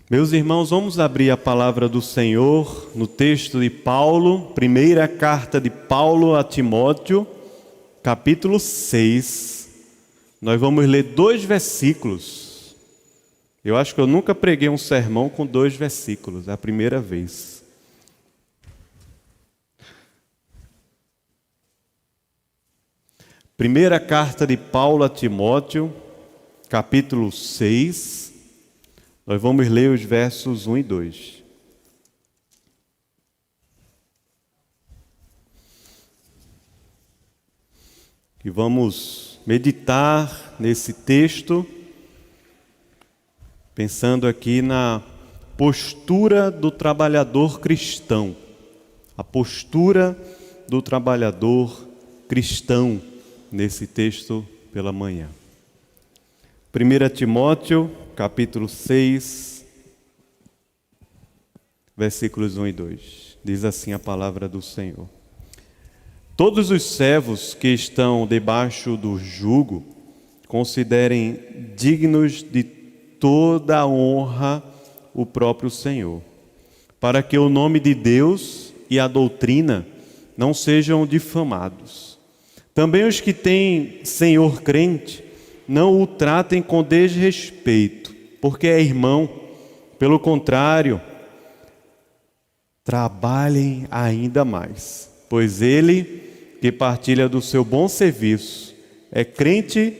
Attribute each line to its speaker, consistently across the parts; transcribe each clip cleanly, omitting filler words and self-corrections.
Speaker 1: Meus irmãos, vamos abrir a palavra do Senhor no texto de Paulo, primeira carta de Paulo a Timóteo, capítulo 6. Nós vamos ler 2 versículos. Eu acho que eu nunca preguei um sermão com 2 versículos, é a primeira vez. Primeira carta de Paulo a Timóteo, capítulo 6. Nós vamos ler os versos 1 e 2. E vamos meditar nesse texto, pensando aqui na postura do trabalhador cristão. A postura do trabalhador cristão nesse texto pela manhã. 1 Timóteo, capítulo 6, versículos 1 e 2. Diz assim a palavra do Senhor. Todos os servos que estão debaixo do jugo, considerem dignos de toda a honra o próprio Senhor, para que o nome de Deus e a doutrina não sejam difamados. Também os que têm senhor crente, não o tratem com desrespeito, porque é irmão. Pelo contrário, trabalhem ainda mais, pois ele, que partilha do seu bom serviço, é crente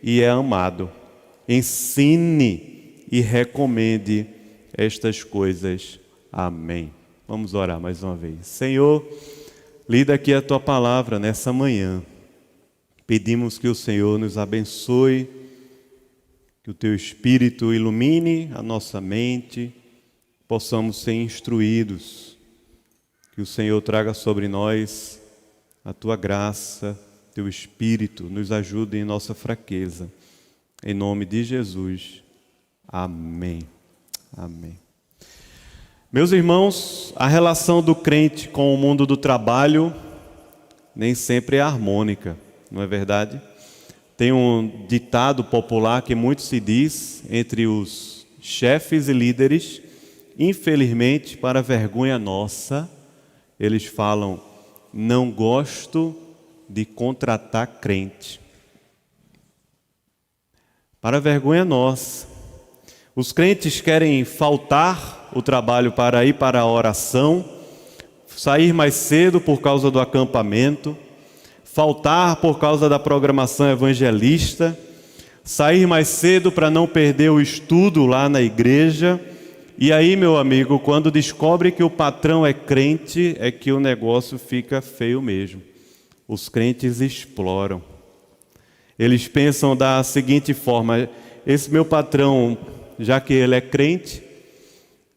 Speaker 1: e é amado. Ensine e recomende estas coisas. Amém. Vamos orar mais uma vez. Senhor, lida aqui a tua palavra nessa manhã. Pedimos que o Senhor nos abençoe, que o teu Espírito ilumine a nossa mente, possamos ser instruídos, que o Senhor traga sobre nós a tua graça, teu Espírito, nos ajude em nossa fraqueza. Em nome de Jesus. Amém. Amém. Meus irmãos, a relação do crente com o mundo do trabalho nem sempre é harmônica. Não é verdade? Tem um ditado popular que muito se diz entre os chefes e líderes, infelizmente, para vergonha nossa, eles falam: não gosto de contratar crente. Para vergonha nossa. Os crentes querem faltar o trabalho para ir para a oração, sair mais cedo por causa do acampamento, faltar por causa da programação evangelista, sair mais cedo para não perder o estudo lá na igreja. E aí, meu amigo, quando descobre que o patrão é crente, é que o negócio fica feio mesmo. Os crentes exploram. Eles pensam da seguinte forma: esse meu patrão, já que ele é crente,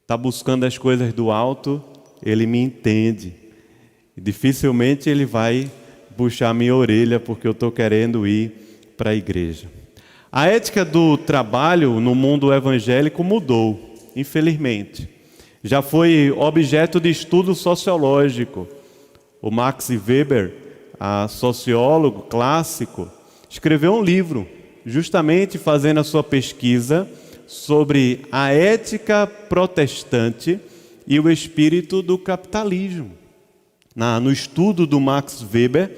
Speaker 1: está buscando as coisas do alto, ele me entende. E dificilmente ele vai puxar minha orelha porque eu estou querendo ir para a igreja. A ética do trabalho no mundo evangélico mudou, infelizmente. Já foi objeto de estudo sociológico. O Max Weber, sociólogo clássico, escreveu um livro justamente fazendo a sua pesquisa sobre a ética protestante e o espírito do capitalismo. No estudo do Max Weber,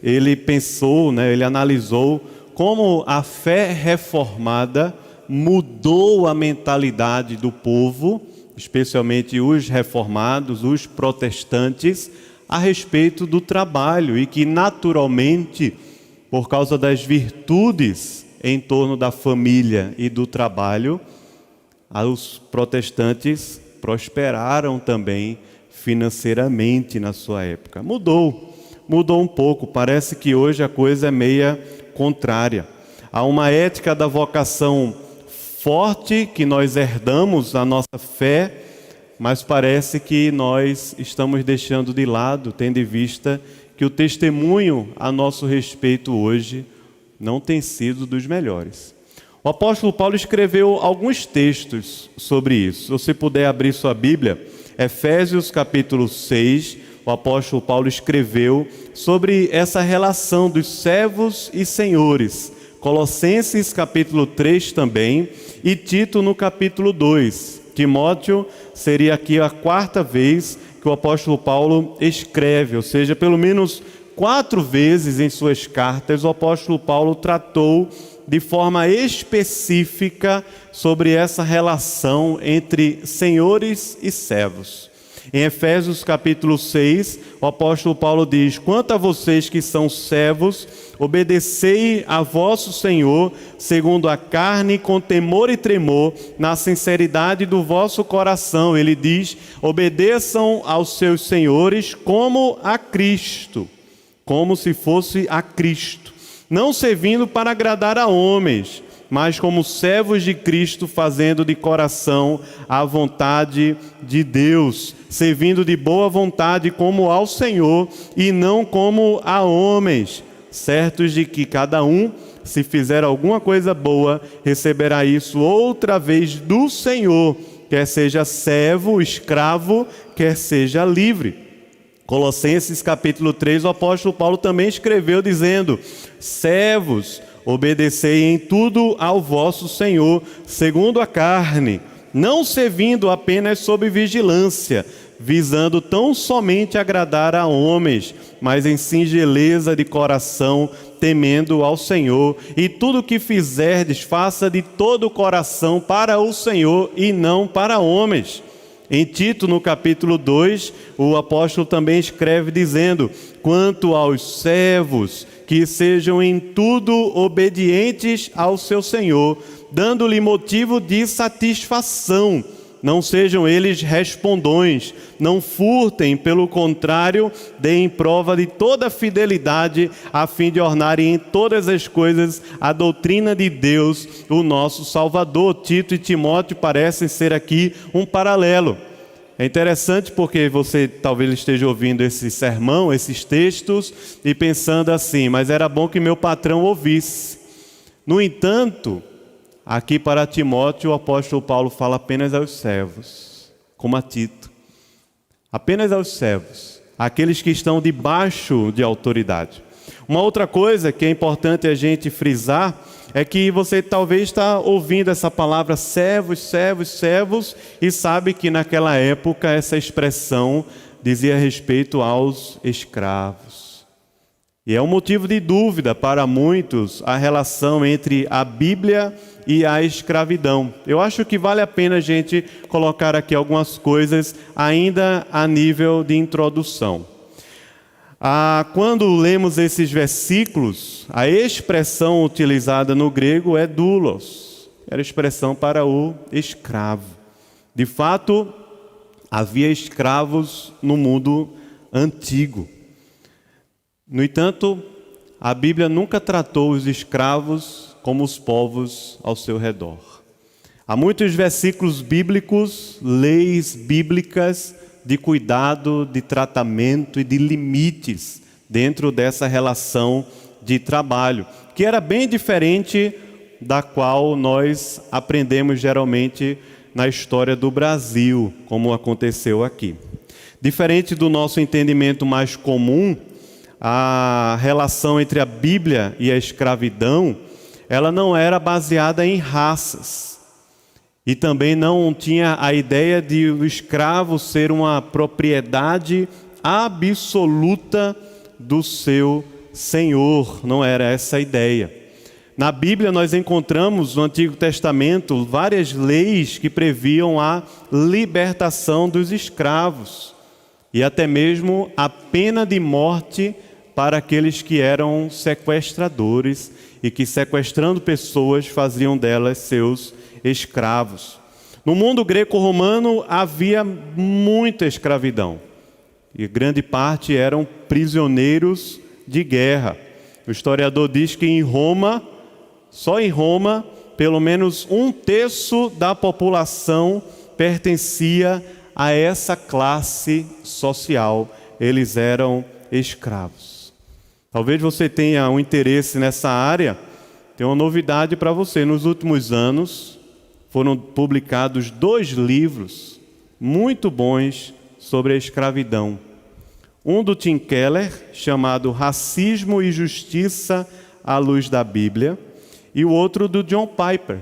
Speaker 1: ele pensou, ele analisou como a fé reformada mudou a mentalidade do povo, especialmente os reformados, os protestantes, a respeito do trabalho, e que naturalmente, por causa das virtudes em torno da família e do trabalho, os protestantes prosperaram também financeiramente na sua época. Mudou um pouco, parece que hoje a coisa é meia contrária. Há uma ética da vocação forte que nós herdamos a nossa fé, mas parece que nós estamos deixando de lado, tendo em vista que o testemunho a nosso respeito hoje não tem sido dos melhores. O apóstolo Paulo escreveu alguns textos sobre isso. Se você puder abrir sua Bíblia, Efésios capítulo 6, o apóstolo Paulo escreveu sobre essa relação dos servos e senhores. Colossenses capítulo 3 também, e Tito no capítulo 2, Timóteo seria aqui a 4ª vez que o apóstolo Paulo escreve, ou seja, pelo menos 4 vezes em suas cartas o apóstolo Paulo tratou de forma específica sobre essa relação entre senhores e servos. Em Efésios capítulo 6, o apóstolo Paulo diz: quanto a vocês que são servos, obedecei a vosso Senhor, segundo a carne, com temor e tremor, na sinceridade do vosso coração. Ele diz: obedeçam aos seus senhores como a Cristo, como se fosse a Cristo, não servindo para agradar a homens, mas como servos de Cristo, fazendo de coração a vontade de Deus, servindo de boa vontade como ao Senhor e não como a homens, certos de que cada um, se fizer alguma coisa boa, receberá isso outra vez do Senhor, quer seja servo, escravo, quer seja livre. Colossenses capítulo 3, o apóstolo Paulo também escreveu dizendo: servos, obedecei em tudo ao vosso Senhor, segundo a carne, não servindo apenas sob vigilância, visando tão somente agradar a homens, mas em singeleza de coração, temendo ao Senhor. E tudo o que fizerdes, faça de todo o coração para o Senhor e não para homens. Em Tito, no capítulo 2, o apóstolo também escreve dizendo: quanto aos servos, que sejam em tudo obedientes ao seu Senhor, dando-lhe motivo de satisfação. Não sejam eles respondões, não furtem, pelo contrário, deem prova de toda fidelidade, a fim de ornarem em todas as coisas a doutrina de Deus, o nosso Salvador. Tito e Timóteo parecem ser aqui um paralelo. É interessante porque você talvez esteja ouvindo esse sermão, esses textos, e pensando assim: mas era bom que meu patrão ouvisse. No entanto, aqui para Timóteo, o apóstolo Paulo fala apenas aos servos, como a Tito. Apenas aos servos, aqueles que estão debaixo de autoridade. Uma outra coisa que é importante a gente frisar é que você talvez está ouvindo essa palavra servos, servos, servos, e sabe que naquela época essa expressão dizia respeito aos escravos. E é um motivo de dúvida para muitos a relação entre a Bíblia e a escravidão. Eu acho que vale a pena a gente colocar aqui algumas coisas ainda a nível de introdução. Quando lemos esses versículos, a expressão utilizada no grego é doulos, era a expressão para o escravo. De fato, havia escravos no mundo antigo. No entanto, a Bíblia nunca tratou os escravos como os povos ao seu redor. Há muitos versículos bíblicos, leis bíblicas, de cuidado, de tratamento e de limites dentro dessa relação de trabalho, que era bem diferente da qual nós aprendemos geralmente na história do Brasil, como aconteceu aqui. Diferente do nosso entendimento mais comum, a relação entre a Bíblia e a escravidão, ela não era baseada em raças. E também não tinha a ideia de o escravo ser uma propriedade absoluta do seu senhor. Não era essa a ideia. Na Bíblia nós encontramos no Antigo Testamento várias leis que previam a libertação dos escravos e até mesmo a pena de morte para aqueles que eram sequestradores e que, sequestrando pessoas, faziam delas seus escravos. No mundo greco-romano havia muita escravidão e grande parte eram prisioneiros de guerra. O historiador diz que em Roma, só em Roma, pelo menos 1/3 da população pertencia a essa classe social. Eles eram escravos. Talvez você tenha um interesse nessa área. Tem uma novidade para você. Nos últimos anos foram publicados 2 livros muito bons sobre a escravidão. Um do Tim Keller, chamado Racismo e Justiça à Luz da Bíblia, e o outro do John Piper,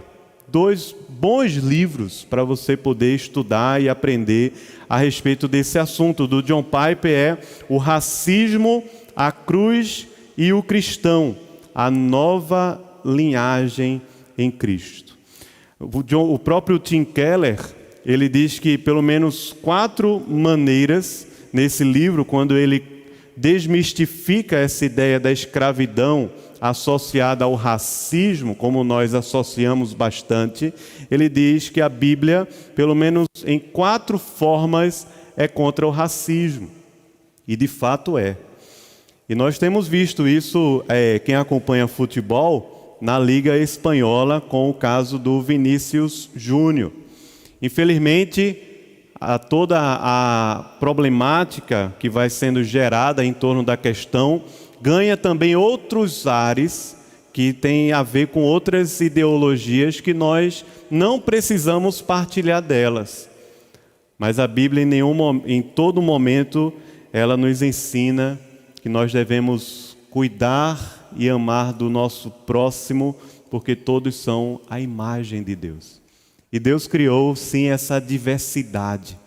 Speaker 1: 2 bons livros para você poder estudar e aprender a respeito desse assunto. Do John Piper é O Racismo, a Cruz e o Cristão, a nova linhagem em Cristo. O próprio Tim Keller, ele diz que pelo menos 4 maneiras nesse livro, quando ele desmistifica essa ideia da escravidão associada ao racismo, como nós associamos bastante, ele diz que a Bíblia, pelo menos em 4 formas, é contra o racismo. E de fato é. E nós temos visto isso, quem acompanha futebol, na Liga Espanhola, com o caso do Vinícius Júnior. Infelizmente, toda a problemática que vai sendo gerada em torno da questão ganha também outros ares que têm a ver com outras ideologias que nós não precisamos partilhar delas. Mas a Bíblia em todo momento ela nos ensina que nós devemos cuidar e amar do nosso próximo, porque todos são a imagem de Deus. E Deus criou sim essa diversidade,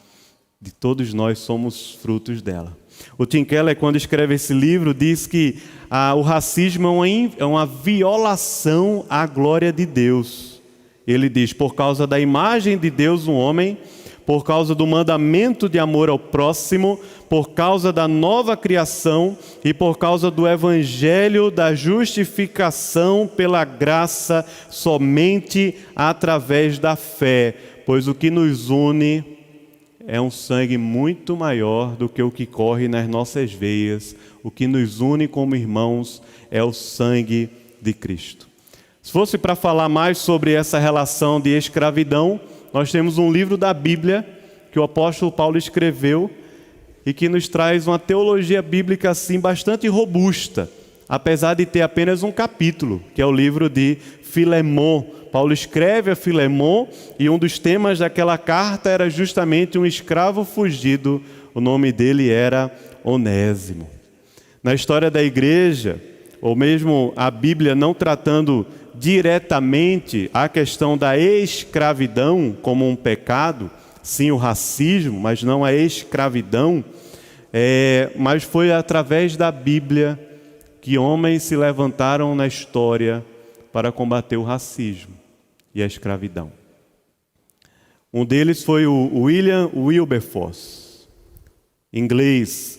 Speaker 1: de todos nós somos frutos dela. O Tim Keller, quando escreve esse livro, diz que o racismo é uma violação à glória de Deus. Ele diz, por causa da imagem de Deus no homem, por causa do mandamento de amor ao próximo, por causa da nova criação e por causa do evangelho da justificação pela graça somente através da fé, pois o que nos une é um sangue muito maior do que o que corre nas nossas veias. O que nos une como irmãos é o sangue de Cristo. Se fosse para falar mais sobre essa relação de escravidão, nós temos um livro da Bíblia que o apóstolo Paulo escreveu e que nos traz uma teologia bíblica assim bastante robusta, apesar de ter apenas um capítulo, que é o livro de Filemon. Paulo escreve a Filemon e um dos temas daquela carta era justamente um escravo fugido. O nome dele era Onésimo. Na história da igreja, ou mesmo a Bíblia não tratando diretamente a questão da escravidão como um pecado, sim o racismo, mas não a escravidão, mas foi através da Bíblia que homens se levantaram na história para combater o racismo e a escravidão. Um deles foi o William Wilberforce, inglês,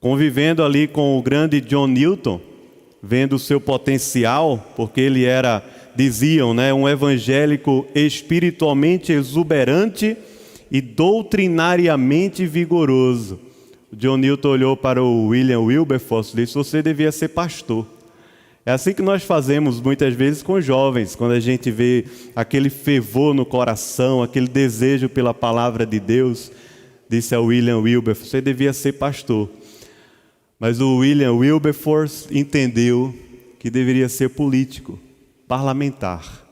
Speaker 1: convivendo ali com o grande John Newton, vendo o seu potencial, porque ele era, diziam, um evangélico espiritualmente exuberante e doutrinariamente vigoroso. O John Newton olhou para o William Wilberforce e disse, você devia ser pastor. É assim que nós fazemos muitas vezes com os jovens, quando a gente vê aquele fervor no coração, aquele desejo pela palavra de Deus, disse ao William Wilberforce, você devia ser pastor. Mas o William Wilberforce entendeu que deveria ser político, parlamentar.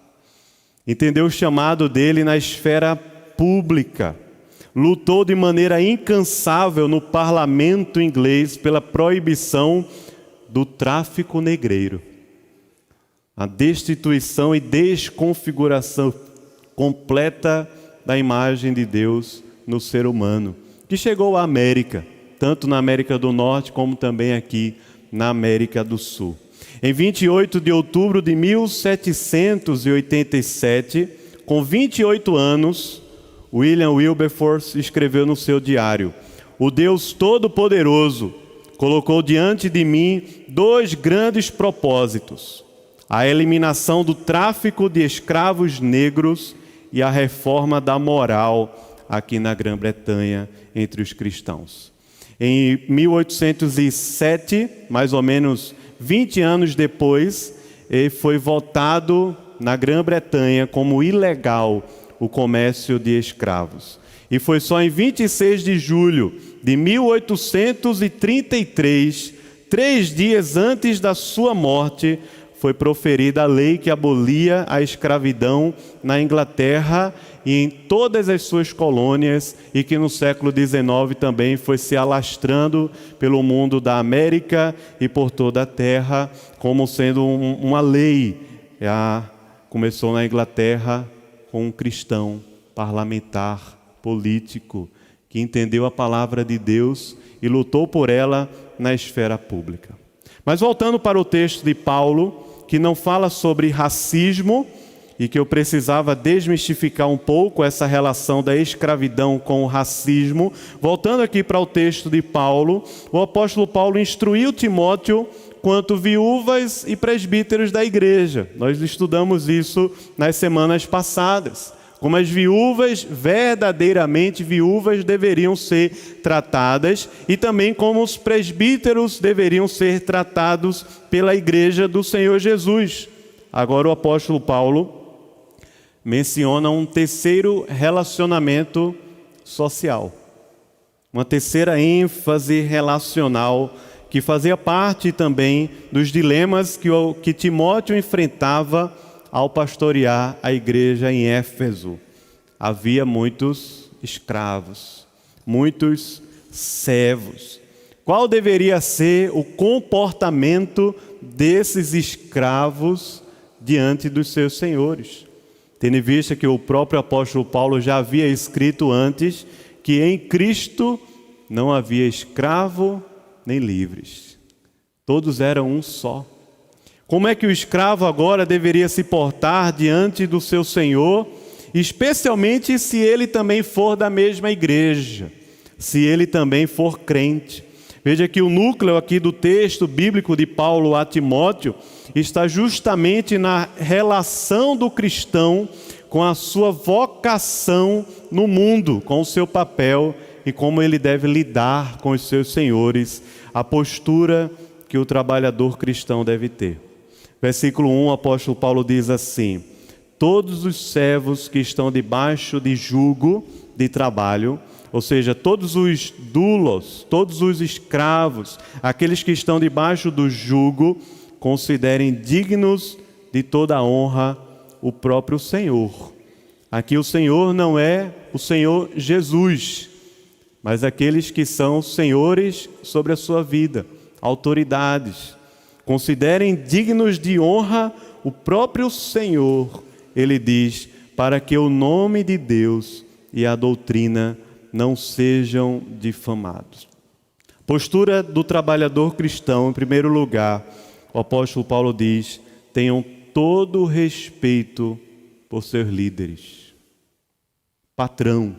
Speaker 1: Entendeu o chamado dele na esfera pública. Lutou de maneira incansável no parlamento inglês pela proibição do tráfico negreiro. A destituição e desconfiguração completa da imagem de Deus no ser humano, que chegou à América, tanto na América do Norte como também aqui na América do Sul. Em 28 de outubro de 1787, com 28 anos, William Wilberforce escreveu no seu diário, o Deus Todo-Poderoso colocou diante de mim 2 grandes propósitos, a eliminação do tráfico de escravos negros e a reforma da moral aqui na Grã-Bretanha entre os cristãos. Em 1807, mais ou menos 20 anos depois, ele foi votado na Grã-Bretanha como ilegal o comércio de escravos. E foi só em 26 de julho de 1833, 3 dias antes da sua morte, foi proferida a lei que abolia a escravidão na Inglaterra e em todas as suas colônias e que no século XIX também foi se alastrando pelo mundo da América e por toda a terra, como sendo uma lei começou na Inglaterra com um cristão, parlamentar, político, que entendeu a palavra de Deus e lutou por ela na esfera pública. Mas voltando para o texto de Paulo, que não fala sobre racismo, e que eu precisava desmistificar um pouco essa relação da escravidão com o racismo. Voltando aqui para o texto de Paulo, o apóstolo Paulo instruiu Timóteo quanto viúvas e presbíteros da igreja. Nós estudamos isso nas semanas passadas. Como as viúvas, verdadeiramente viúvas, deveriam ser tratadas e também como os presbíteros deveriam ser tratados pela igreja do Senhor Jesus. Agora o apóstolo Paulo menciona um terceiro relacionamento social, uma terceira ênfase relacional que fazia parte também dos dilemas que Timóteo enfrentava ao pastorear a igreja em Éfeso. Havia muitos escravos, muitos servos. Qual deveria ser o comportamento desses escravos diante dos seus senhores? Tendo em vista que o próprio apóstolo Paulo já havia escrito antes que em Cristo não havia escravo nem livres. Todos eram um só. Como é que o escravo agora deveria se portar diante do seu senhor, especialmente se ele também for da mesma igreja, se ele também for crente? Veja que o núcleo aqui do texto bíblico de Paulo a Timóteo está justamente na relação do cristão com a sua vocação no mundo, com o seu papel e como ele deve lidar com os seus senhores, a postura que o trabalhador cristão deve ter. Versículo 1, o apóstolo Paulo diz assim: todos os servos que estão debaixo de jugo de trabalho, ou seja, todos os doulos, todos os escravos, aqueles que estão debaixo do jugo, considerem dignos de toda a honra o próprio Senhor. Aqui o Senhor não é o Senhor Jesus, mas aqueles que são senhores sobre a sua vida, autoridades. Considerem dignos de honra o próprio Senhor, ele diz, para que o nome de Deus e a doutrina não sejam difamados. Postura do trabalhador cristão, em primeiro lugar, o apóstolo Paulo diz: tenham todo o respeito por seus líderes. Patrão,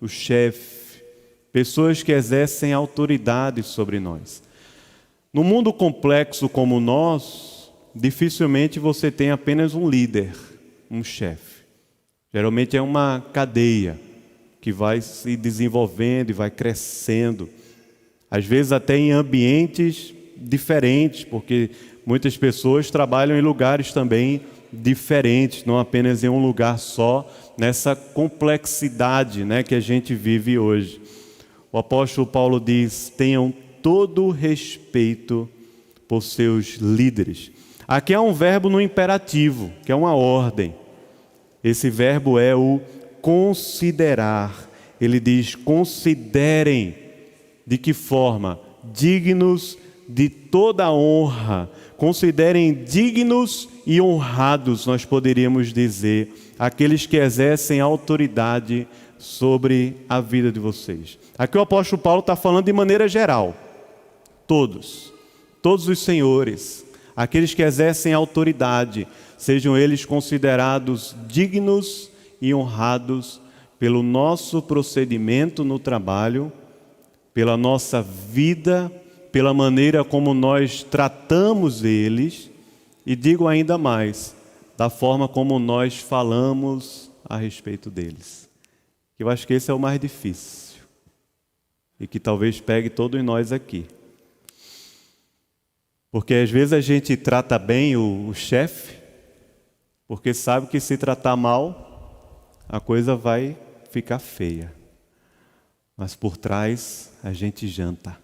Speaker 1: o chefe, pessoas que exercem autoridade sobre nós. No mundo complexo como o nosso, dificilmente você tem apenas um líder, um chefe. Geralmente é uma cadeia que vai se desenvolvendo e vai crescendo. Às vezes até em ambientes diferentes, porque muitas pessoas trabalham em lugares também diferentes, não apenas em um lugar só, nessa complexidade, que a gente vive hoje. O apóstolo Paulo diz: tenham todo o respeito por seus líderes. Aqui há um verbo no imperativo, que é uma ordem. Esse verbo é o considerar. Ele diz: considerem. De que forma? Dignos de toda honra. Considerem dignos e honrados, nós poderíamos dizer, aqueles que exercem autoridade sobre a vida de vocês. Aqui o apóstolo Paulo está falando de maneira geral. Todos os senhores, aqueles que exercem autoridade, sejam eles considerados dignos e honrados pelo nosso procedimento no trabalho, pela nossa vida, pela maneira como nós tratamos eles, e digo ainda mais, da forma como nós falamos a respeito deles. Eu acho que esse é o mais difícil, e que talvez pegue todos nós aqui. Porque às vezes a gente trata bem o chefe, porque sabe que se tratar mal, a coisa vai ficar feia. Mas por trás a gente janta,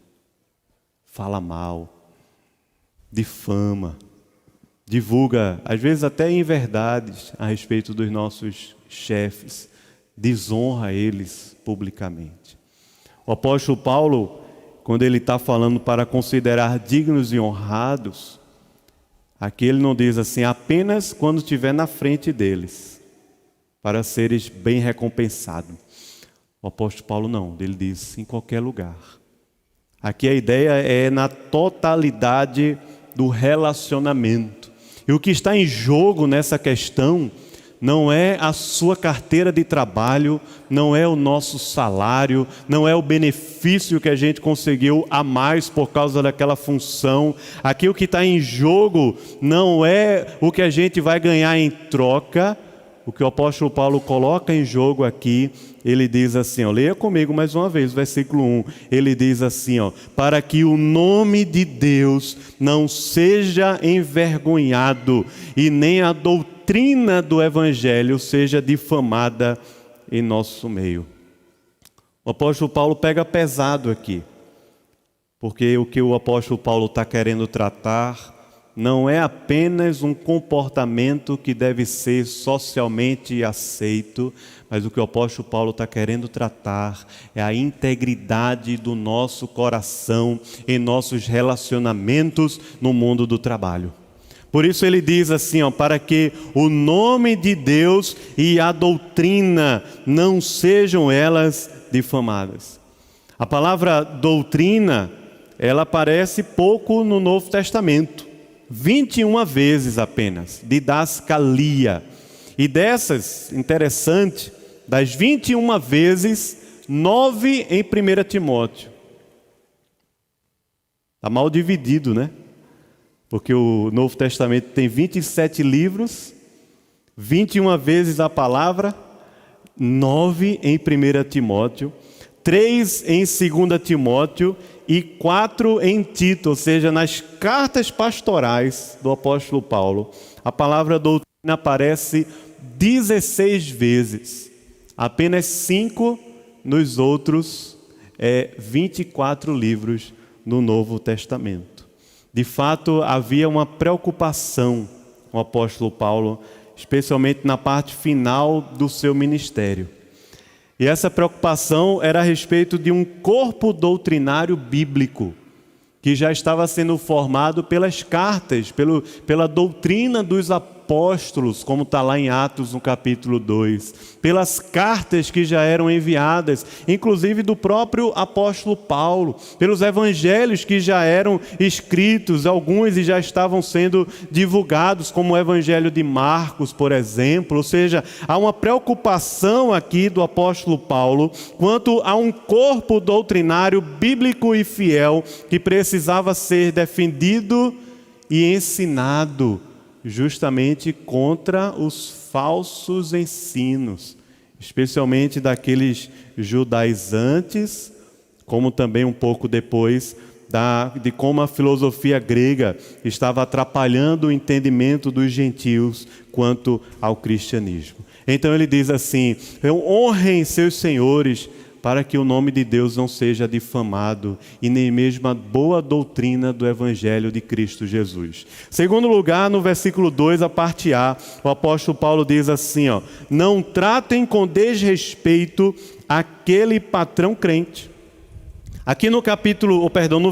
Speaker 1: fala mal, difama, divulga, às vezes até inverdades a respeito dos nossos chefes, desonra eles publicamente. O apóstolo Paulo, quando ele está falando para considerar dignos e honrados, Aqui ele não diz assim, apenas quando estiver na frente deles, para seres bem recompensado. O apóstolo Paulo não, ele diz em qualquer lugar. Aqui a ideia é na totalidade do relacionamento. E o que está em jogo nessa questão não é a sua carteira de trabalho, não é o nosso salário, não é o benefício que a gente conseguiu a mais por causa daquela função. Aqui o que está em jogo não é o que a gente vai ganhar em troca. O que o apóstolo Paulo coloca em jogo aqui, ele diz assim, leia comigo mais uma vez, versículo 1. Ele diz assim, para que o nome de Deus não seja envergonhado e nem a doutrina do Evangelho seja difamada em nosso meio. O apóstolo Paulo pega pesado aqui, porque o que o apóstolo Paulo está querendo tratar não é apenas um comportamento que deve ser socialmente aceito, mas o que o apóstolo Paulo está querendo tratar é a integridade do nosso coração em nossos relacionamentos no mundo do trabalho. Por isso ele diz assim, para que o nome de Deus e a doutrina não sejam elas difamadas. A palavra doutrina, ela aparece pouco no Novo Testamento. 21 vezes apenas, didascalia. E dessas, interessante, das 21 vezes, 9 em 1 Timóteo. Está mal dividido, né? Porque o Novo Testamento tem 27 livros, 21 vezes a palavra, 9 em 1 Timóteo, 3 em 2 Timóteo e 4 em Tito, ou seja, nas cartas pastorais do apóstolo Paulo, a palavra doutrina aparece 16 vezes, apenas 5 nos outros 24 livros no Novo Testamento. De fato, havia uma preocupação com o apóstolo Paulo, especialmente na parte final do seu ministério. E essa preocupação era a respeito de um corpo doutrinário bíblico, que já estava sendo formado pelas cartas, pela doutrina dos apóstolos, como está lá em Atos, no capítulo 2, pelas cartas que já eram enviadas, inclusive do próprio apóstolo Paulo, pelos evangelhos que já eram escritos, alguns e já estavam sendo divulgados, como o evangelho de Marcos, por exemplo. Ou seja, há uma preocupação aqui do apóstolo Paulo quanto a um corpo doutrinário bíblico e fiel que precisava ser defendido e ensinado justamente contra os falsos ensinos, especialmente daqueles judaizantes, como também um pouco depois de como a filosofia grega estava atrapalhando o entendimento dos gentios quanto ao cristianismo. Então ele diz assim, honrem seus senhores, para que o nome de Deus não seja difamado, e nem mesmo a boa doutrina do Evangelho de Cristo Jesus. Segundo lugar, no versículo 2, a parte A, o apóstolo Paulo diz assim, não tratem com desrespeito aquele patrão crente. Aqui no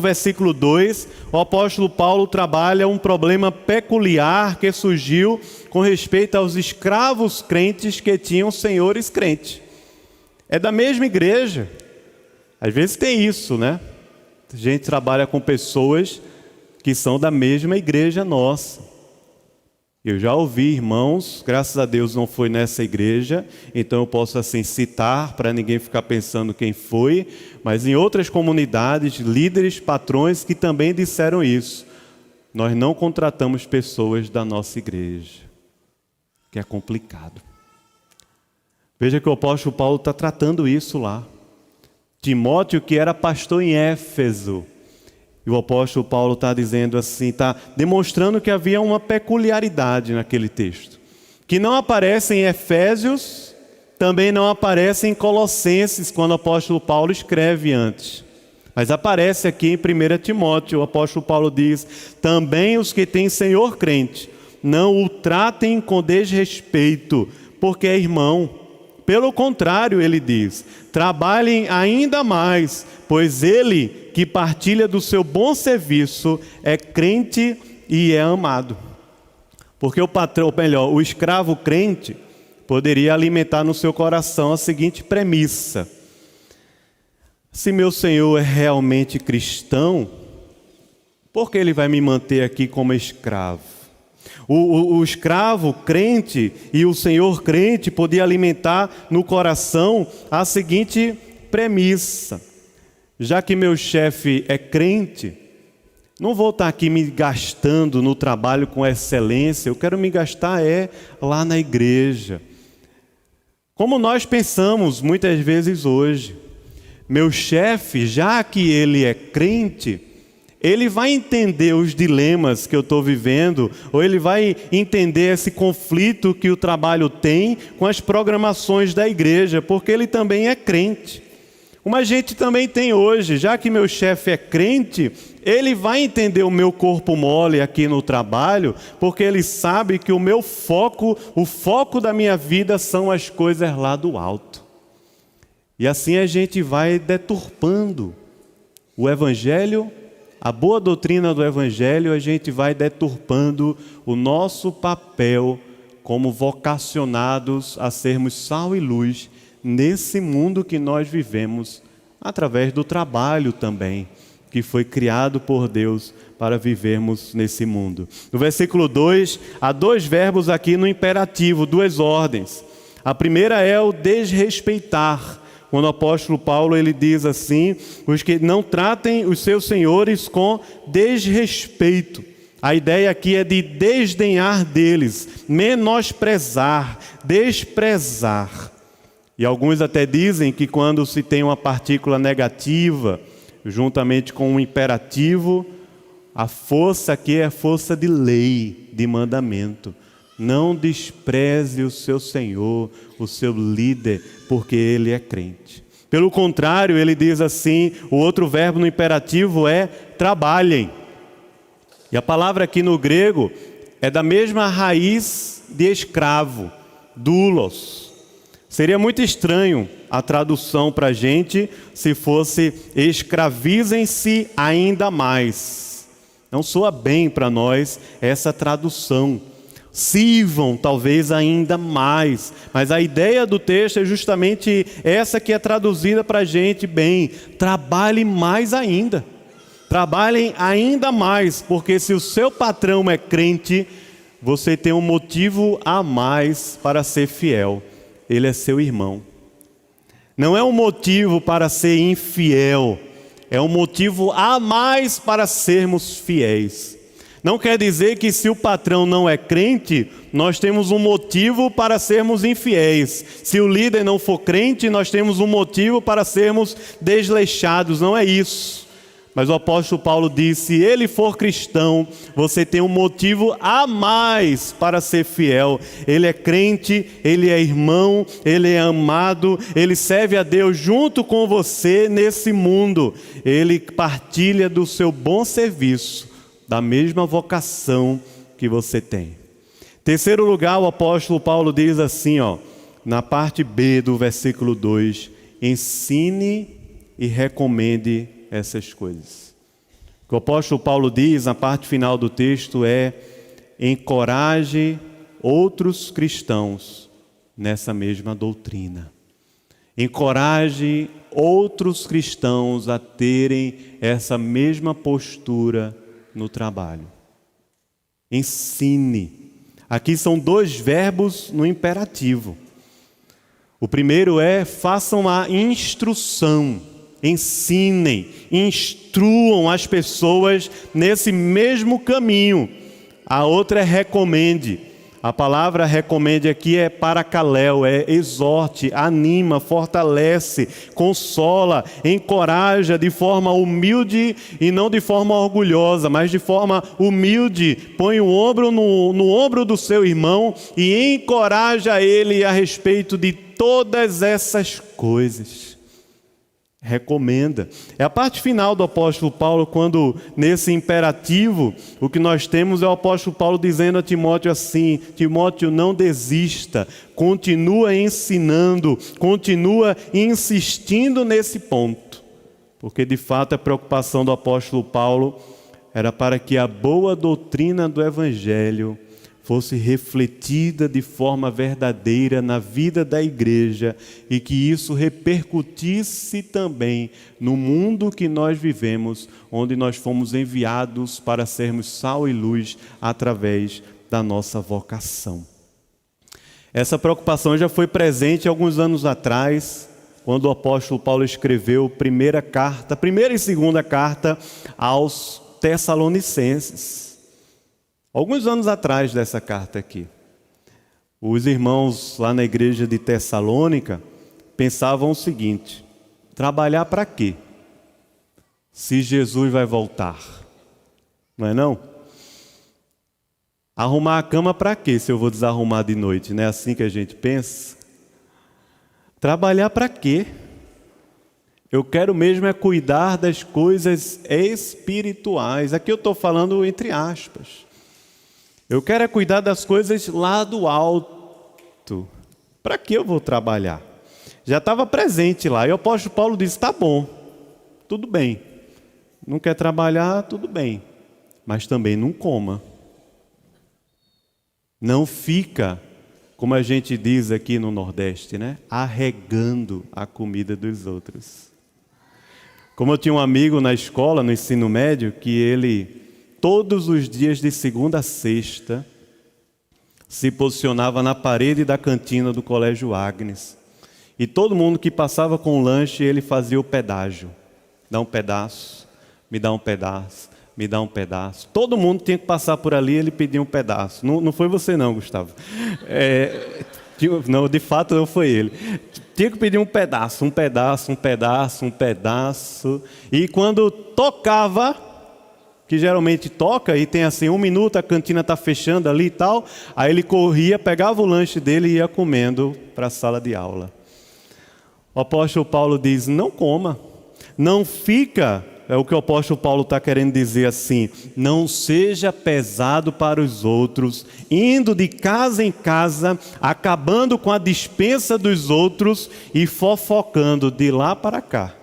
Speaker 1: versículo 2, o apóstolo Paulo trabalha um problema peculiar que surgiu com respeito aos escravos crentes que tinham senhores crentes. É da mesma igreja. Às vezes tem isso, né? A gente trabalha com pessoas que são da mesma igreja nossa. Eu já ouvi irmãos, graças a Deus não foi nessa igreja, então eu posso assim citar para ninguém ficar pensando quem foi, mas em outras comunidades, líderes, patrões que também disseram isso. Nós não contratamos pessoas da nossa igreja, que é complicado. Veja que o apóstolo Paulo está tratando isso lá. Timóteo, que era pastor em Éfeso, e o apóstolo Paulo está dizendo assim, está demonstrando que havia uma peculiaridade naquele texto, que não aparece em Efésios, também não aparece em Colossenses, quando o apóstolo Paulo escreve antes. Mas aparece aqui em 1 Timóteo, o apóstolo Paulo diz, também os que têm senhor crente, não o tratem com desrespeito, porque é irmão. Pelo contrário, ele diz, trabalhem ainda mais, pois ele que partilha do seu bom serviço é crente e é amado. Porque o patrão, ou melhor, o escravo crente poderia alimentar no seu coração a seguinte premissa: se meu senhor é realmente cristão, por que ele vai me manter aqui como escravo? O escravo crente e o senhor crente podia alimentar no coração a seguinte premissa: já que meu chefe é crente, não vou estar aqui me gastando no trabalho com excelência, eu quero me gastar lá na igreja. Como nós pensamos muitas vezes hoje, meu chefe, já que ele é crente, ele vai entender os dilemas que eu estou vivendo, ou ele vai entender esse conflito que o trabalho tem com as programações da igreja, porque ele também é crente. Como a gente também tem hoje, já que meu chefe é crente, ele vai entender o meu corpo mole aqui no trabalho, porque ele sabe que o foco da minha vida são as coisas lá do alto. E assim a gente vai deturpando o Evangelho, a boa doutrina do Evangelho, a gente vai deturpando o nosso papel como vocacionados a sermos sal e luz nesse mundo que nós vivemos, através do trabalho também, que foi criado por Deus para vivermos nesse mundo. No versículo 2, há dois verbos aqui no imperativo, duas ordens. A primeira é o desrespeitar. Quando o apóstolo Paulo ele diz assim: os que não tratem os seus senhores com desrespeito. A ideia aqui é de desdenhar deles, menosprezar, desprezar. E alguns até dizem que quando se tem uma partícula negativa, juntamente com um imperativo, a força aqui é a força de lei, de mandamento. Não despreze o seu senhor, o seu líder, porque ele é crente. Pelo contrário, ele diz assim, o outro verbo no imperativo é trabalhem. E a palavra aqui no grego é da mesma raiz de escravo, doulos. Seria muito estranho a tradução para a gente se fosse escravizem-se ainda mais. Não soa bem para nós essa tradução. Sirvam talvez ainda mais. Mas a ideia do texto é justamente essa que é traduzida para a gente bem. Trabalhe mais ainda. Trabalhem ainda mais, porque se o seu patrão é crente, você tem um motivo a mais para ser fiel. Ele é seu irmão. Não é um motivo para ser infiel, é um motivo a mais para sermos fiéis. Não quer dizer que se o patrão não é crente, nós temos um motivo para sermos infiéis. Se o líder não for crente, nós temos um motivo para sermos desleixados. Não é isso. Mas o apóstolo Paulo disse, se ele for cristão, você tem um motivo a mais para ser fiel. Ele é crente, ele é irmão, ele é amado, ele serve a Deus junto com você nesse mundo. Ele partilha do seu bom serviço, da mesma vocação que você tem. Terceiro lugar, o apóstolo Paulo diz assim, na parte B do versículo 2, ensine e recomende essas coisas. O que o apóstolo Paulo diz na parte final do texto é: encoraje outros cristãos nessa mesma doutrina. Encoraje outros cristãos a terem essa mesma postura no trabalho. Ensine. Aqui são dois verbos no imperativo. O primeiro é façam a instrução. Ensinem, instruam as pessoas nesse mesmo caminho. A outra é recomende. A palavra recomende aqui é paracaléu, é exorte, anima, fortalece, consola, encoraja de forma humilde e não de forma orgulhosa, mas de forma humilde. Põe o ombro no ombro do seu irmão e encoraja ele a respeito de todas essas coisas. Recomenda. É a parte final do apóstolo Paulo, quando nesse imperativo, o que nós temos é o apóstolo Paulo dizendo a Timóteo assim: Timóteo, não desista, continua ensinando, continua insistindo nesse ponto. Porque de fato a preocupação do apóstolo Paulo era para que a boa doutrina do Evangelho fosse refletida de forma verdadeira na vida da igreja e que isso repercutisse também no mundo que nós vivemos, onde nós fomos enviados para sermos sal e luz através da nossa vocação. Essa preocupação já foi presente alguns anos atrás, quando o apóstolo Paulo escreveu primeira e segunda carta aos Tessalonicenses. Alguns anos atrás dessa carta aqui, os irmãos lá na igreja de Tessalônica pensavam o seguinte: trabalhar para quê? Se Jesus vai voltar, não é não? Arrumar a cama para quê se eu vou desarrumar de noite? Não é assim que a gente pensa? Trabalhar para quê? Eu quero mesmo é cuidar das coisas espirituais. Aqui eu estou falando entre aspas. Eu quero é cuidar das coisas lá do alto. Para que eu vou trabalhar? Já estava presente lá. E o apóstolo Paulo disse, tá bom, tudo bem. Não quer trabalhar, tudo bem. Mas também não coma. Não fica, como a gente diz aqui no Nordeste, né? Arregando a comida dos outros. Como eu tinha um amigo na escola, no ensino médio, que ele, todos os dias de segunda a sexta, se posicionava na parede da cantina do Colégio Agnes. E todo mundo que passava com o lanche, ele fazia o pedágio. Dá um pedaço, me dá um pedaço, me dá um pedaço. Todo mundo tinha que passar por ali, ele pedia um pedaço. Não foi você não, Gustavo. Não, de fato não foi ele. Tinha que pedir um pedaço, um pedaço, um pedaço, um pedaço. E quando tocava, que geralmente toca, e tem assim 1 minuto, a cantina está fechando ali e tal, aí ele corria, pegava o lanche dele e ia comendo para a sala de aula. O apóstolo Paulo diz, não coma, não fica, é o que o apóstolo Paulo está querendo dizer assim, não seja pesado para os outros, indo de casa em casa, acabando com a despensa dos outros e fofocando de lá para cá.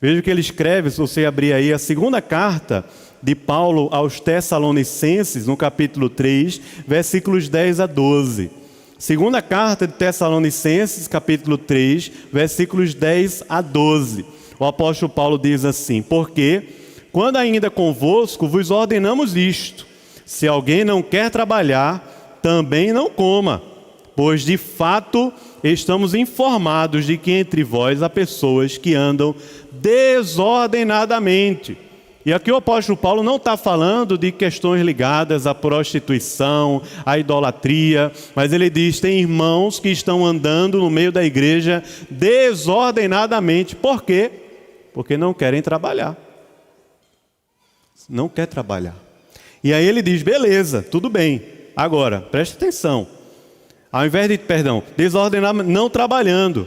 Speaker 1: Veja o que ele escreve, se você abrir aí a segunda carta de Paulo aos Tessalonicenses, no capítulo 3, versículos 10 a 12. Segunda carta de Tessalonicenses, capítulo 3, versículos 10 a 12. O apóstolo Paulo diz assim, porque quando ainda convosco vos ordenamos isto, se alguém não quer trabalhar, também não coma, pois de fato estamos informados de que entre vós há pessoas que andam desordenadamente. E aqui o apóstolo Paulo não está falando de questões ligadas à prostituição, à idolatria, mas ele diz, tem irmãos que estão andando no meio da igreja desordenadamente. Por quê? Porque não querem trabalhar. Não quer trabalhar. E aí ele diz, beleza, tudo bem. Agora, preste atenção. Ao invés de, desordenadamente, não trabalhando.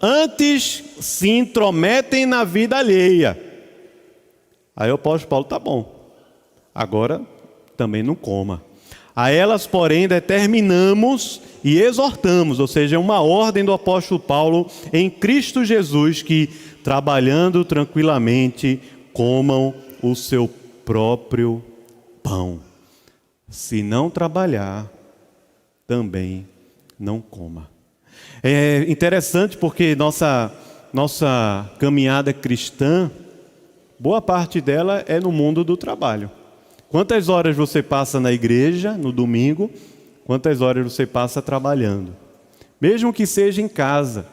Speaker 1: Antes se intrometem na vida alheia. Aí o apóstolo Paulo, tá bom, agora também não coma. A elas, porém, determinamos e exortamos, ou seja, uma ordem do apóstolo Paulo em Cristo Jesus, que trabalhando tranquilamente, comam o seu próprio pão. Se não trabalhar, também não coma. É interessante porque nossa caminhada cristã, boa parte dela é no mundo do trabalho. Quantas horas você passa na igreja, no domingo? Quantas horas você passa trabalhando? Mesmo que seja em casa.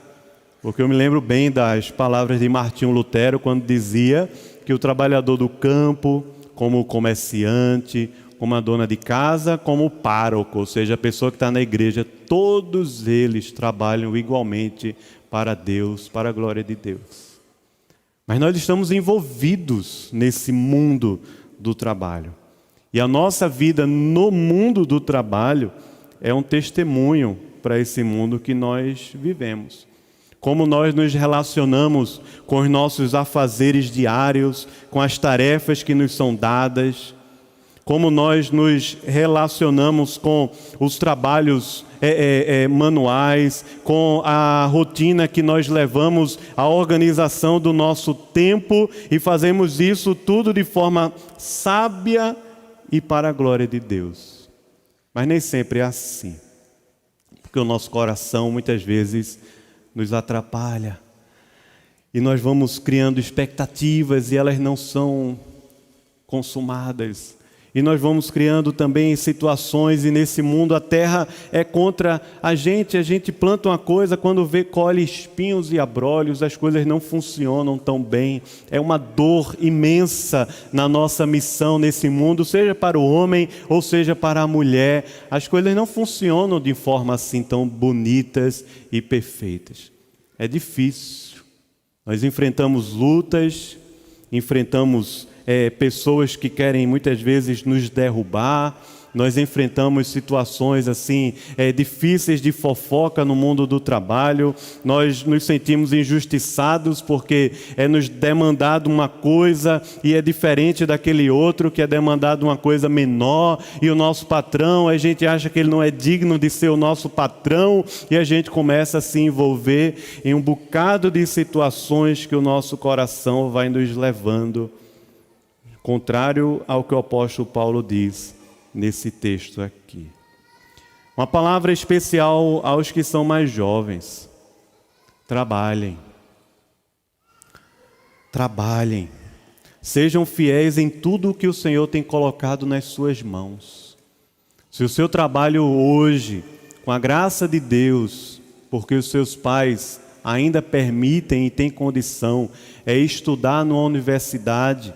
Speaker 1: Porque eu me lembro bem das palavras de Martinho Lutero, quando dizia que o trabalhador do campo, como o comerciante, como a dona de casa, como o pároco, ou seja, a pessoa que está na igreja, todos eles trabalham igualmente para Deus, para a glória de Deus. Mas nós estamos envolvidos nesse mundo do trabalho. E a nossa vida no mundo do trabalho é um testemunho para esse mundo que nós vivemos. Como nós nos relacionamos com os nossos afazeres diários, com as tarefas que nos são dadas, como nós nos relacionamos com os trabalhos manuais, com a rotina que nós levamos, a organização do nosso tempo, e fazemos isso tudo de forma sábia e para a glória de Deus. Mas nem sempre é assim, porque o nosso coração muitas vezes nos atrapalha e nós vamos criando expectativas e elas não são consumadas. E nós vamos criando também situações, e nesse mundo a terra é contra a gente planta uma coisa, quando vê, colhe espinhos e abrolhos, as coisas não funcionam tão bem. É uma dor imensa na nossa missão nesse mundo, seja para o homem ou seja para a mulher. As coisas não funcionam de forma assim tão bonitas e perfeitas. É difícil. Nós enfrentamos lutas, enfrentamos pessoas que querem muitas vezes nos derrubar. Nós enfrentamos situações assim difíceis de fofoca no mundo do trabalho. Nós nos sentimos injustiçados porque é nos demandado uma coisa e é diferente daquele outro que é demandado uma coisa menor, e o nosso patrão, a gente acha que ele não é digno de ser o nosso patrão, e a gente começa a se envolver em um bocado de situações que o nosso coração vai nos levando, contrário ao que o apóstolo Paulo diz nesse texto aqui. Uma palavra especial aos que são mais jovens: trabalhem. Trabalhem. Sejam fiéis em tudo o que o Senhor tem colocado nas suas mãos. Se o seu trabalho hoje, com a graça de Deus, porque os seus pais ainda permitem e têm condição, é estudar numa universidade,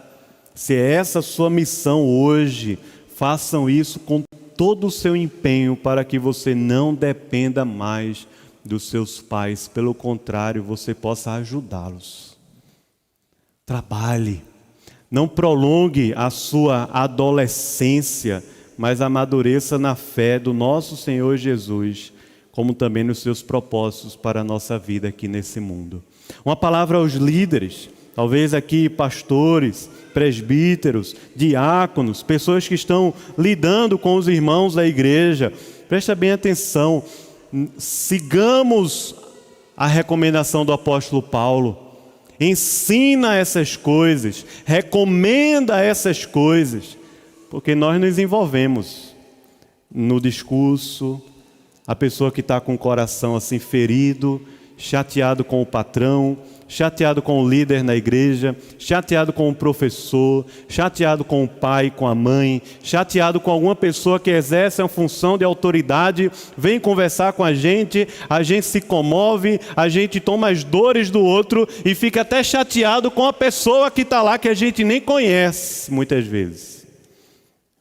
Speaker 1: se é essa a sua missão hoje, façam isso com todo o seu empenho para que você não dependa mais dos seus pais. Pelo contrário, você possa ajudá-los. Trabalhe. Não prolongue a sua adolescência, mas amadureça na fé do nosso Senhor Jesus, como também nos seus propósitos para a nossa vida aqui nesse mundo. Uma palavra aos líderes, talvez aqui pastores, presbíteros, diáconos, pessoas que estão lidando com os irmãos da igreja. Presta bem atenção, sigamos a recomendação do apóstolo Paulo. Ensina essas coisas, recomenda essas coisas, porque nós nos envolvemos no discurso. A pessoa que está com o coração assim ferido, chateado com o patrão, chateado com o líder na igreja, chateado com o professor, chateado com o pai, com a mãe, chateado com alguma pessoa que exerce uma função de autoridade, vem conversar com a gente se comove, a gente toma as dores do outro e fica até chateado com a pessoa que está lá, que a gente nem conhece, muitas vezes.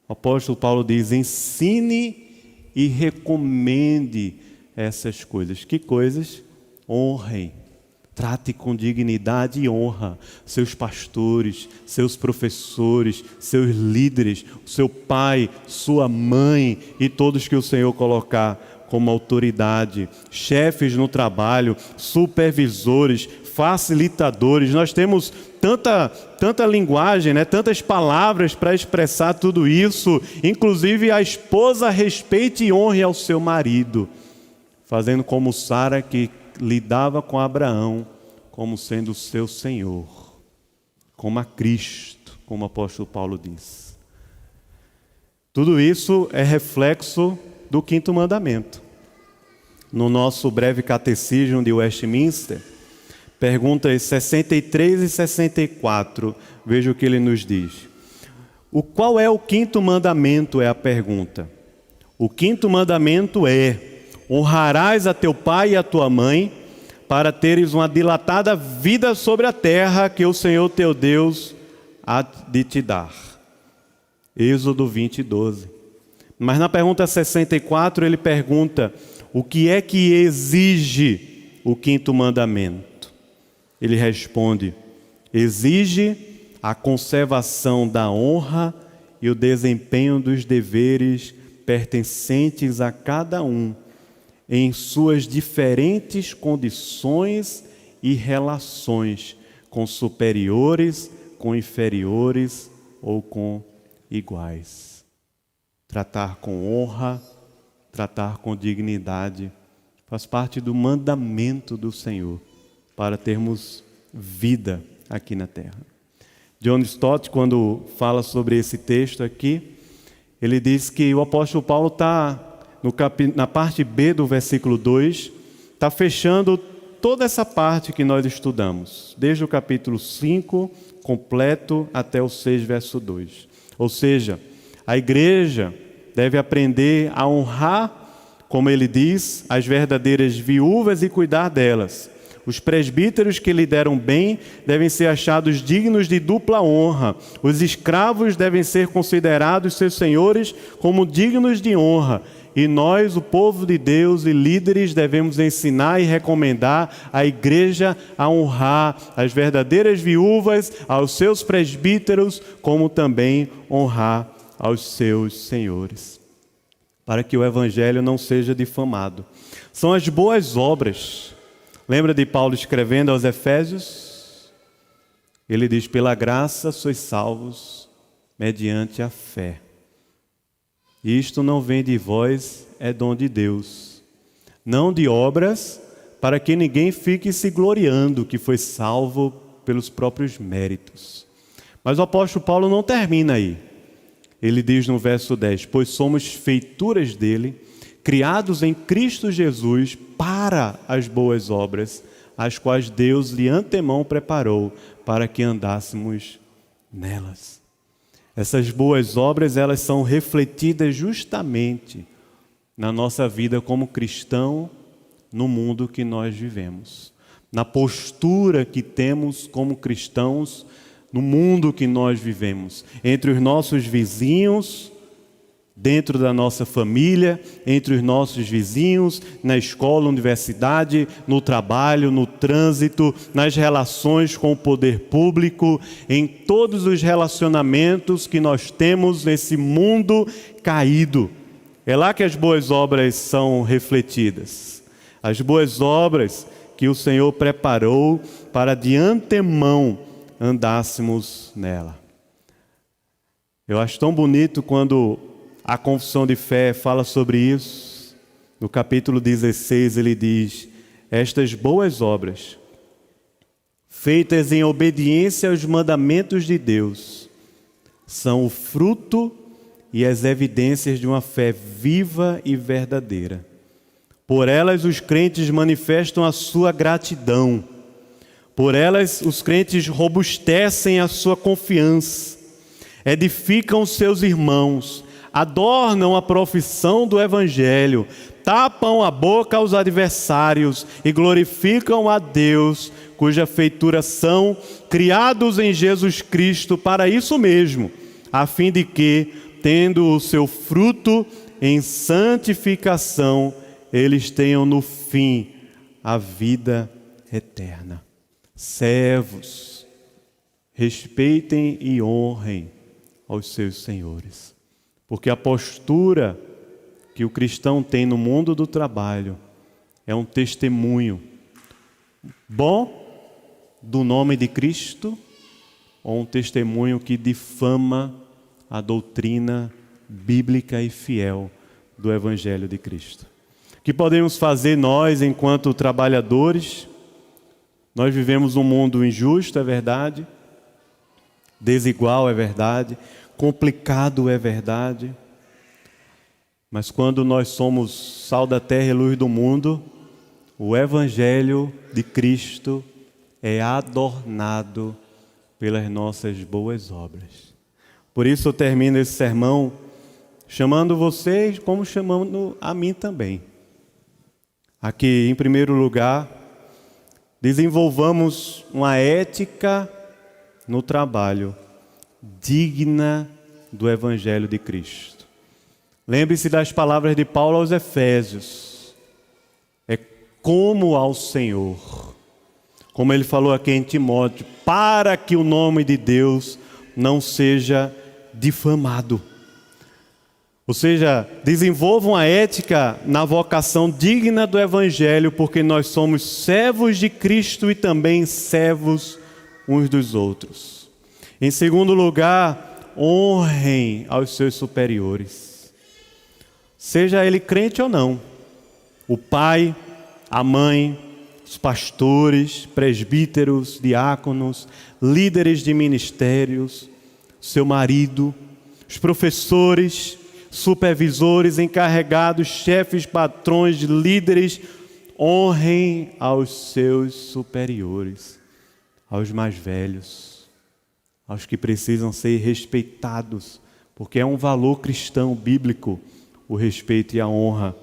Speaker 1: O apóstolo Paulo diz: ensine e recomende essas coisas. Que coisas? Honrem. Trate com dignidade e honra seus pastores, seus professores, seus líderes, seu pai, sua mãe e todos que o Senhor colocar como autoridade, chefes no trabalho, supervisores, facilitadores. Nós temos tanta linguagem, tantas palavras para expressar tudo isso. Inclusive a esposa respeite e honre ao seu marido, fazendo como Sara, que lidava com Abraão como sendo o seu Senhor, como a Cristo, como o apóstolo Paulo diz. Tudo isso é reflexo do 5º mandamento. No nosso breve catecismo de Westminster, perguntas 63 e 64, veja o que ele nos diz. Qual é o 5º mandamento? É a pergunta. O 5º mandamento é: honrarás a teu pai e a tua mãe, para teres uma dilatada vida sobre a terra que o Senhor teu Deus há de te dar. Êxodo 20, 12. Mas na pergunta 64 ele pergunta: o que é que exige o 5º mandamento? Ele responde: exige a conservação da honra e o desempenho dos deveres pertencentes a cada um, em suas diferentes condições e relações, com superiores, com inferiores ou com iguais. Tratar com honra, tratar com dignidade, faz parte do mandamento do Senhor, para termos vida aqui na terra. John Stott, quando fala sobre esse texto aqui, Ele diz que o apóstolo Paulo está na parte B do versículo 2, está fechando toda essa parte que nós estudamos, desde o capítulo 5, completo, até o 6, verso 2. Ou seja, a igreja deve aprender a honrar, como ele diz, as verdadeiras viúvas e cuidar delas. Os presbíteros que lideram bem devem ser achados dignos de dupla honra. Os escravos devem ser considerados seus senhores como dignos de honra. E nós, o povo de Deus e líderes, devemos ensinar e recomendar a igreja a honrar as verdadeiras viúvas, aos seus presbíteros, como também honrar aos seus senhores, para que o evangelho não seja difamado. São as boas obras. Lembra de Paulo escrevendo aos Efésios? Ele diz: pela graça sois salvos mediante a fé. Isto não vem de vós, é dom de Deus. Não de obras, para que ninguém fique se gloriando que foi salvo pelos próprios méritos. Mas o apóstolo Paulo não termina aí. Ele diz no verso 10: pois somos feituras dele, criados em Cristo Jesus para as boas obras, as quais Deus de antemão preparou para que andássemos nelas. Essas boas obras, elas são refletidas justamente na nossa vida como cristão, no mundo que nós vivemos. Na postura que temos como cristãos no mundo que nós vivemos. Entre os nossos vizinhos, dentro da nossa família, entre os nossos vizinhos, na escola, universidade, no trabalho, no trânsito, nas relações com o poder público, em todos os relacionamentos que nós temos nesse mundo caído. É lá que as boas obras são refletidas. As boas obras que o Senhor preparou para de antemão andássemos nela. Eu acho tão bonito quando a confissão de fé fala sobre isso. No capítulo 16 ele diz: estas boas obras, feitas em obediência aos mandamentos de Deus, são o fruto e as evidências de uma fé viva e verdadeira. Por elas os crentes manifestam a sua gratidão. Por elas os crentes robustecem a sua confiança, edificam seus irmãos, adornam a profissão do Evangelho, tapam a boca aos adversários e glorificam a Deus, cuja feitura são, criados em Jesus Cristo para isso mesmo, a fim de que, tendo o seu fruto em santificação, eles tenham no fim a vida eterna. Servos, respeitem e honrem aos seus senhores. Porque a postura que o cristão tem no mundo do trabalho é um testemunho bom do nome de Cristo ou um testemunho que difama a doutrina bíblica e fiel do Evangelho de Cristo. O que podemos fazer nós, enquanto trabalhadores? Nós vivemos um mundo injusto, é verdade, desigual, é verdade, complicado, é verdade, mas quando nós somos sal da terra e luz do mundo, o Evangelho de Cristo é adornado pelas nossas boas obras. Por isso eu termino esse sermão chamando vocês, como chamando a mim também. Aqui, em primeiro lugar, desenvolvamos uma ética no trabalho digna do Evangelho de Cristo. Lembre-se das palavras de Paulo aos Efésios. É como ao Senhor. Como ele falou aqui em Timóteo, para que o nome de Deus não seja difamado. Ou seja, desenvolvam a ética na vocação digna do Evangelho, porque nós somos servos de Cristo e também servos uns dos outros. Em segundo lugar, honrem aos seus superiores. Seja ele crente ou não. O pai, a mãe, os pastores, presbíteros, diáconos, líderes de ministérios, seu marido, os professores, supervisores, encarregados, chefes, patrões, líderes, honrem aos seus superiores, aos mais velhos, aos que precisam ser respeitados, porque é um valor cristão, bíblico, o respeito e a honra.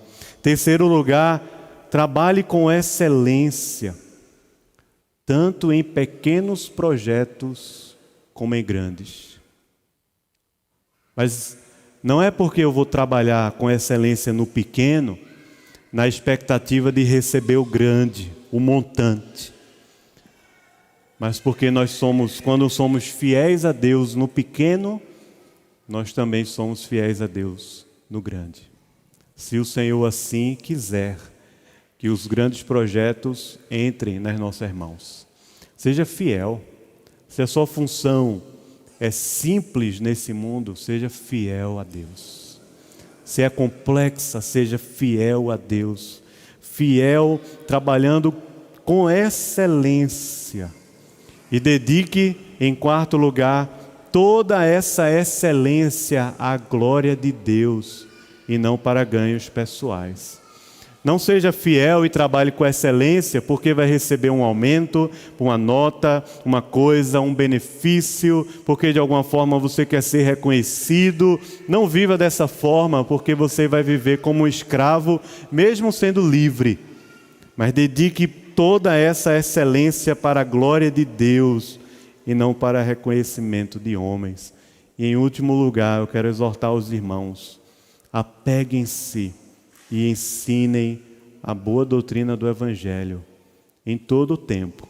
Speaker 1: Terceiro lugar, trabalhe com excelência, tanto em pequenos projetos como em grandes. Mas não é porque eu vou trabalhar com excelência no pequeno, na expectativa de receber o grande, o montante. Mas porque quando somos fiéis a Deus no pequeno, nós também somos fiéis a Deus no grande. Se o Senhor assim quiser, que os grandes projetos entrem nas nossas mãos. Seja fiel. Se a sua função é simples nesse mundo, seja fiel a Deus. Se é complexa, seja fiel a Deus. Fiel, trabalhando com excelência. E dedique, em quarto lugar, toda essa excelência à glória de Deus e não para ganhos pessoais. Não seja fiel e trabalhe com excelência porque vai receber um aumento, uma nota, uma coisa, um benefício, porque de alguma forma você quer ser reconhecido. Não viva dessa forma porque você vai viver como um escravo, mesmo sendo livre. Mas dedique toda essa excelência para a glória de Deus e não para reconhecimento de homens. E em último lugar, eu quero exortar os irmãos: apeguem-se e ensinem a boa doutrina do Evangelho em todo o tempo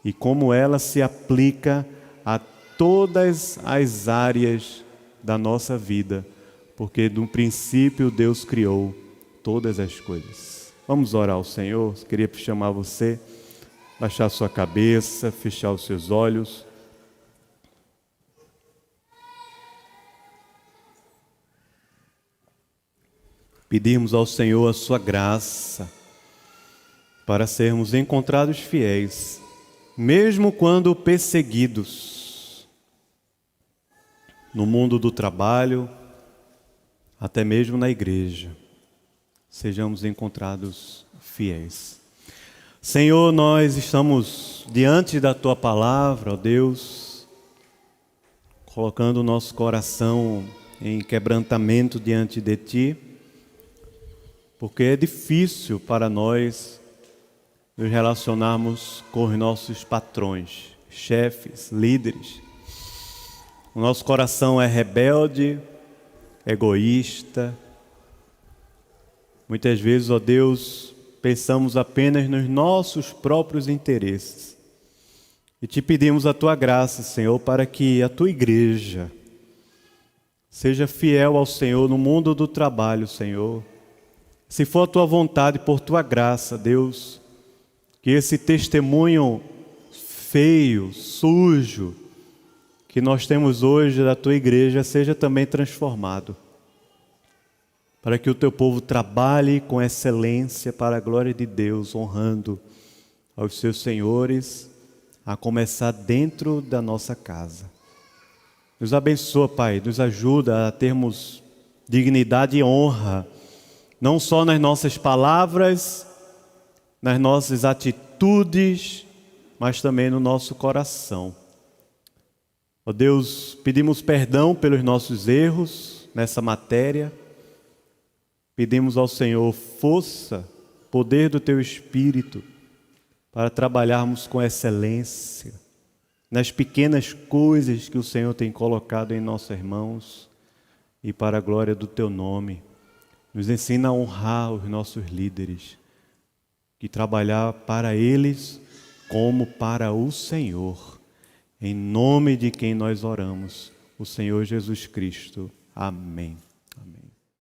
Speaker 1: e como ela se aplica a todas as áreas da nossa vida, porque do princípio Deus criou todas as coisas. Vamos orar ao Senhor. Queria chamar você, baixar sua cabeça, fechar os seus olhos. Pedirmos ao Senhor a sua graça para sermos encontrados fiéis, mesmo quando perseguidos, no mundo do trabalho, até mesmo na igreja, sejamos encontrados fiéis. Senhor, nós estamos diante da Tua palavra, ó Deus, colocando o nosso coração em quebrantamento diante de Ti, porque é difícil para nós nos relacionarmos com os nossos patrões, chefes, líderes. O nosso coração é rebelde, egoísta. Muitas vezes, ó Deus, pensamos apenas nos nossos próprios interesses. E te pedimos a Tua graça, Senhor, para que a Tua igreja seja fiel ao Senhor no mundo do trabalho, Senhor. Se for a Tua vontade, por Tua graça, Deus, que esse testemunho feio, sujo, que nós temos hoje da Tua igreja, seja também transformado. Para que o Teu povo trabalhe com excelência para a glória de Deus, honrando aos seus senhores, a começar dentro da nossa casa. Nos abençoa, Pai, nos ajuda a termos dignidade e honra, não só nas nossas palavras, nas nossas atitudes, mas também no nosso coração. Ó Deus, pedimos perdão pelos nossos erros nessa matéria. Pedimos ao Senhor força, poder do Teu Espírito, para trabalharmos com excelência nas pequenas coisas que o Senhor tem colocado em nossas mãos e para a glória do Teu nome. Nos ensina a honrar os nossos líderes e trabalhar para eles como para o Senhor. Em nome de quem nós oramos, o Senhor Jesus Cristo. Amém.